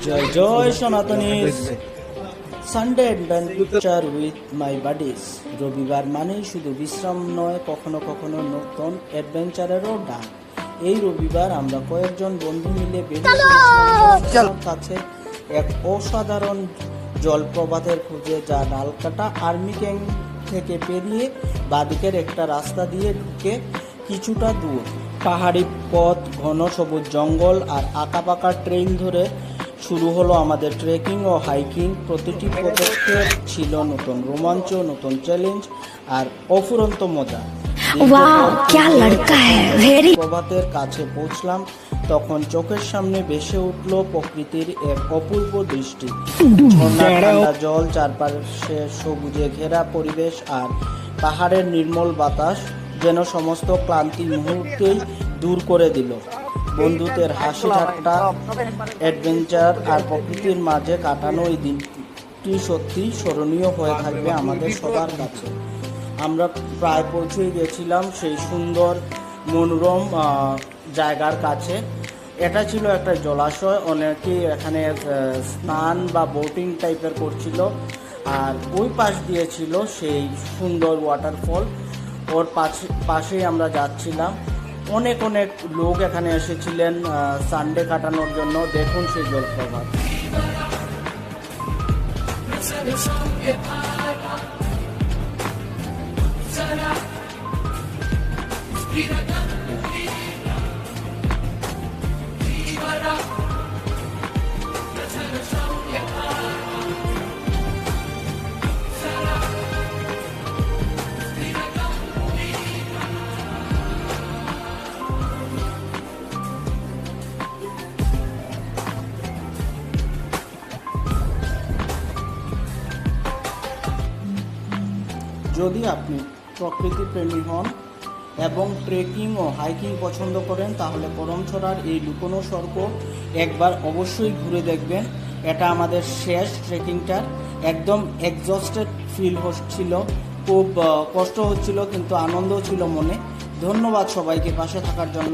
জয় জয় সনাতনী। Sunday adventure with my buddies. রবিবার মানেই শুধু বিশ্রাম নয়, কখনো কখনো নতুন অ্যাডভেঞ্চারেরও ডাক। এই রবিবার আমরা কয়েকজন বন্ধু মিলে বেরিয়ে কাছে এক অসাধারণ জলপ্রপাতের খুঁজে, যা নালকাটা আর্মি ক্যাম্প থেকে পেরিয়ে বাদিকের একটা রাস্তা দিয়ে ঢুকে কিছুটা দূর। পাহাড়ি পথ, ঘন সবুজ জঙ্গল আর আঁকাবাঁকা ট্রেন ধরে শুরু হলো আমাদের ট্রেকিং ও হাইকিং। প্রতিটি পদক্ষেপ ছিল নতুন রোমাঞ্চ, নতুন চ্যালেঞ্জ আর অফুরন্ত মজা। প্রভাতের কাছে পৌঁছলাম, তখন চোখের সামনে ভেসে উঠল প্রকৃতির এক অপূর্ব দৃষ্টি। ঠান্ডা জল, চারপাশে সবুজে ঘেরা পরিবেশ আর পাহাড়ের নির্মল বাতাস যেন সমস্ত ক্লান্তি মুহূর্তেই দূর করে দিল। বন্ধুদের হাসি ঠাট্টা, অ্যাডভেঞ্চার আর প্রকৃতির মাঝে কাটানো এই দিনটি সত্যি স্মরণীয় হয়ে থাকবে আমাদের সবার কাছে। আমরা প্রায় পৌঁছে গেছিলাম সেই সুন্দর মনোরম জায়গার কাছে। এটা ছিল একটা জলাশয়, অনেকেই এখানে স্নান বা বোটিং টাইপের করছিল। আর ওই পাশ দিয়ে ছিল সেই সুন্দর ওয়াটারফল, ওর পাশেই আমরা যাচ্ছিলাম। অনেক অনেক লোক এখানে এসেছিলেন সানডে কাটানোর জন্য। দেখুন সেই জলপ্রপাত। যদি আপনি প্রকৃতি প্রেমী হন এবং ট্রেকিং ও হাইকিং পছন্দ করেন, তাহলে করমছড়ার এই লুকোনো স্বর্গ একবার অবশ্যই ঘুরে দেখবেন। এটা আমাদের শেষ ট্রেকিংটার। একদম এক্সস্টেড ফিল হচ্ছিল, খুব কষ্ট হচ্ছিল, কিন্তু আনন্দও ছিল মনে। ধন্যবাদ সবাইকে পাশে থাকার জন্য।